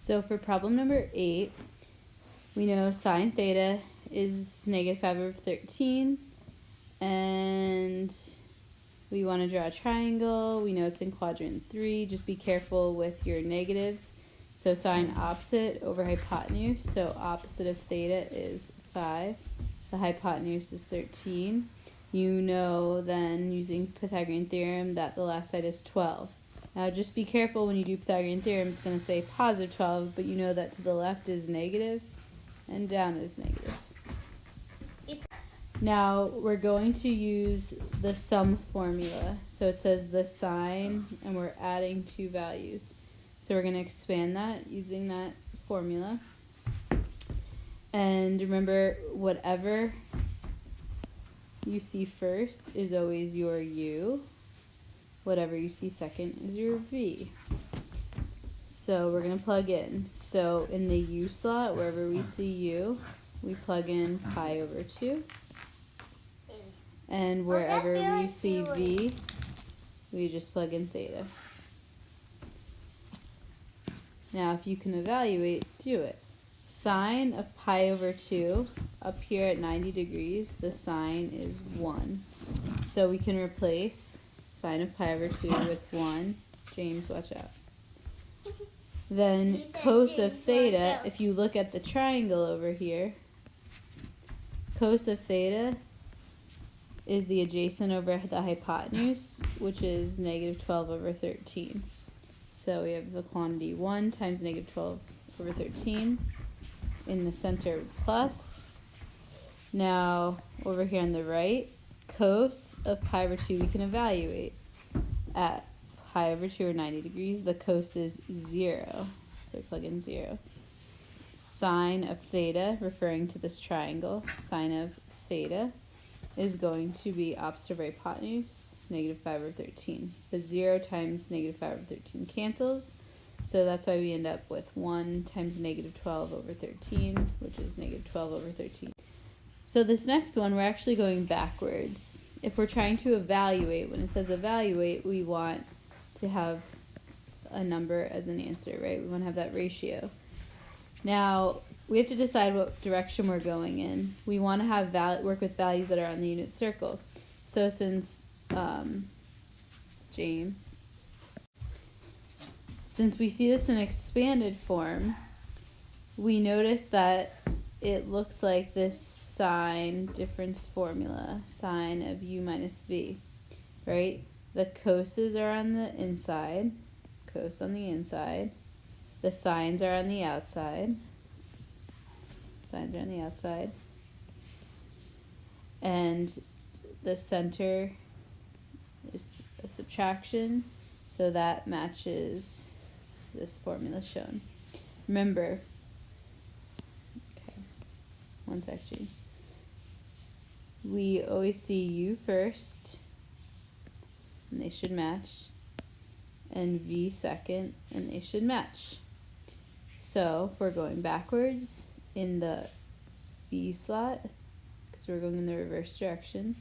So for problem number 8, we know sine theta is negative 5 over 13, and we want to draw a triangle. We know it's in quadrant 3. Just be careful with your negatives. So sine opposite over hypotenuse. So opposite of theta is 5. The hypotenuse is 13. You know then, using Pythagorean theorem, that the last side is 12. Now just be careful when you do Pythagorean theorem. It's going to say positive 12, but you know that to the left is negative and down is negative. Now we're going to use the sum formula. So it says the sine, and we're adding two values. So we're going to expand that using that formula. And remember, whatever you see first is always your u. Whatever you see second is your v. So we're going to plug in. So in the u slot, wherever we see u, we plug in pi over 2. And wherever we see v, we just plug in theta. Now if you can evaluate, do it. Sine of pi over 2, up here at 90 degrees, the sine is 1. So we can replace sine of pi over 2 with 1. James, watch out. Then cos of theta, if you look at the triangle over here, cos of theta is the adjacent over the hypotenuse, which is negative 12 over 13. So we have the quantity 1 times negative 12 over 13. In the center, plus. Now, over here on the right, cos of pi over 2 we can evaluate. At pi over 2 or 90 degrees, the cos is 0. So we plug in 0. Sine of theta, referring to this triangle, sine of theta is going to be opposite of hypotenuse, negative 5 over 13. But 0 times negative 5 over 13 cancels. So that's why we end up with 1 times negative 12 over 13, which is negative 12 over 13. So this next one, we're actually going backwards. If we're trying to evaluate, when it says evaluate, we want to have a number as an answer, right? We want to have that ratio. Now, we have to decide what direction we're going in. We want to have work with values that are on the unit circle. So since, James, since we see this in expanded form, we notice that it looks like this sine difference formula, sine of u minus v, right? The coses are on the inside, cos on the inside. The sines are on the outside. Sines are on the outside. And the center is a subtraction, so that matches this formula shown. Remember, okay, one sec, James. We always see u first, and they should match, and v second, and they should match. So if we're going backwards in the v slot, because we're going in the reverse direction,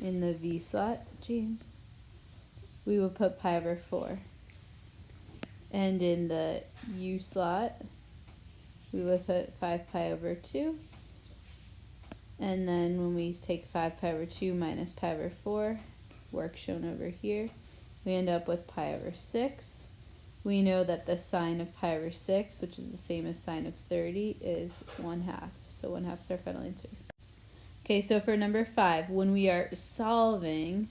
in the v slot, James, we will put pi over 4. And in the u slot, we would put 5 pi over 2. And then when we take 5 pi over 2 minus pi over 4, work shown over here, we end up with pi over 6. We know that the sine of pi over 6, which is the same as sine of 30, is 1/2. So 1/2 is our final answer. Okay, so for number 5, when we are solving,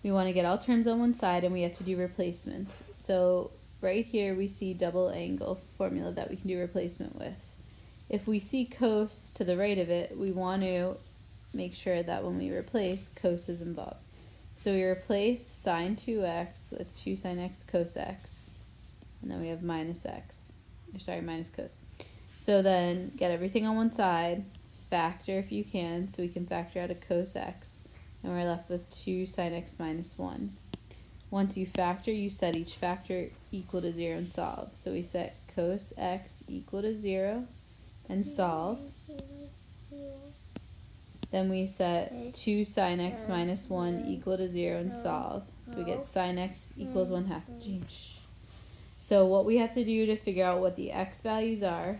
we want to get all terms on one side and we have to do replacements. So right here we see double angle formula that we can do replacement with. If we see cos to the right of it, we want to make sure that when we replace, cos is involved. So we replace sine 2x with 2 sine x cos x. And then we have minus cos. So then get everything on one side, factor if you can, so we can factor out a cos x. And we're left with 2 sine x minus 1. Once you factor, you set each factor equal to 0 and solve. So we set cos x equal to 0 and solve. Then we set 2 sine x minus 1 equal to 0 and solve. So we get sine x equals 1/2. So what we have to do to figure out what the x values are,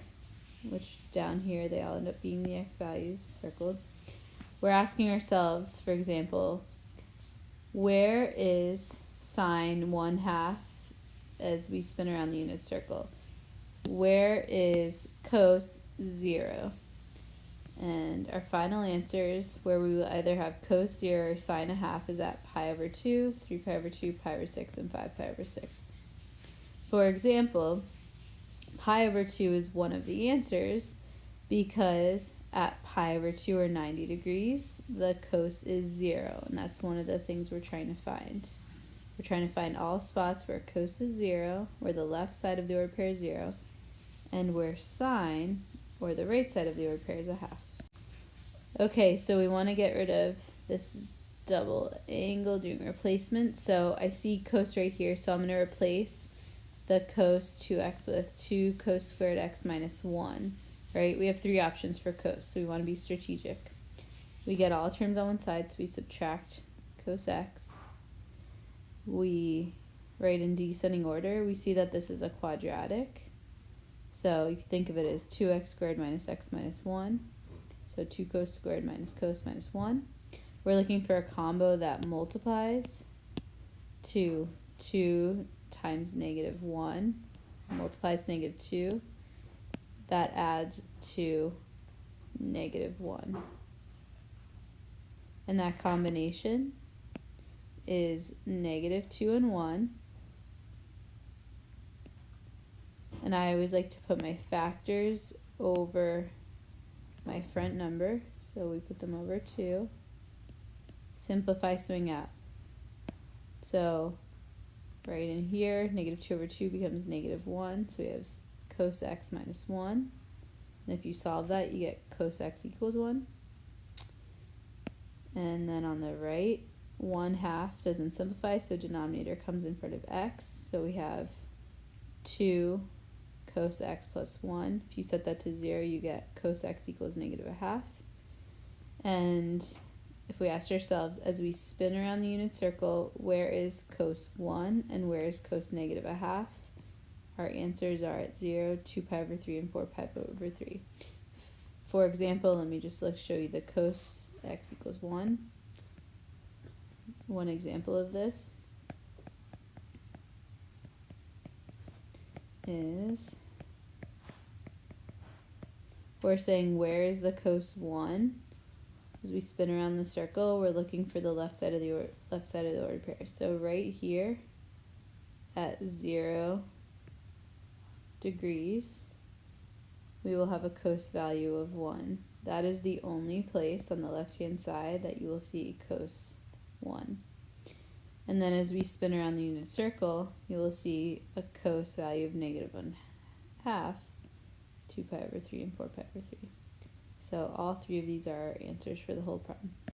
which down here they all end up being the x values circled, we're asking ourselves, for example, where is sine 1/2 as we spin around the unit circle? Where is cos 0? And our final answers, where we will either have cos 0 or sine 1/2, is at pi over 2, 3 pi over 2, pi over 6, and 5 pi over 6. For example, pi over 2 is one of the answers because at pi over 2 or 90 degrees, the cos is 0, and that's one of the things we're trying to find. We're trying to find all spots where cos is 0, where the left side of the ordered pair is 0, and where sine, or the right side of the ordered pair, is 1/2. Okay, so we want to get rid of this double angle doing replacement. So I see cos right here, so I'm going to replace the cos 2x with 2 cos squared x minus 1, right? We have 3 options for cos, so we want to be strategic. We get all terms on one side, so we subtract cos x. We write in descending order. We see that this is a quadratic, so you can think of it as 2x squared minus x minus 1. So 2 cos squared minus cos minus 1. We're looking for a combo that multiplies to 2 times negative 1, multiplies negative 2. That adds to negative 1. And that combination is negative 2 and 1. And I always like to put my factors over my front number, so we put them over 2. Simplify, swing out. So right in here, negative 2 over 2 becomes negative 1, so we have cos x minus 1. And if you solve that, you get cos x equals 1. And then on the right, 1/2 doesn't simplify, so denominator comes in front of x, so we have 2 cos x plus 1. If you set that to 0, you get cos x equals negative 1/2. And if we asked ourselves, as we spin around the unit circle, where is cos 1 and where is cos negative 1/2? Our answers are at 0, 2 pi over 3, and 4 pi over 3. For example, let me just show you the cos x equals 1. One example of this is, we're saying where is the cos 1? As we spin around the circle, we're looking for the left side of the ordered pair. So right here at 0 degrees, we will have a cos value of 1. That is the only place on the left-hand side that you will see cos 1. And then as we spin around the unit circle, you will see a cos value of negative 1/2, 2 pi over 3, and 4 pi over 3. So all 3 of these are our answers for the whole problem.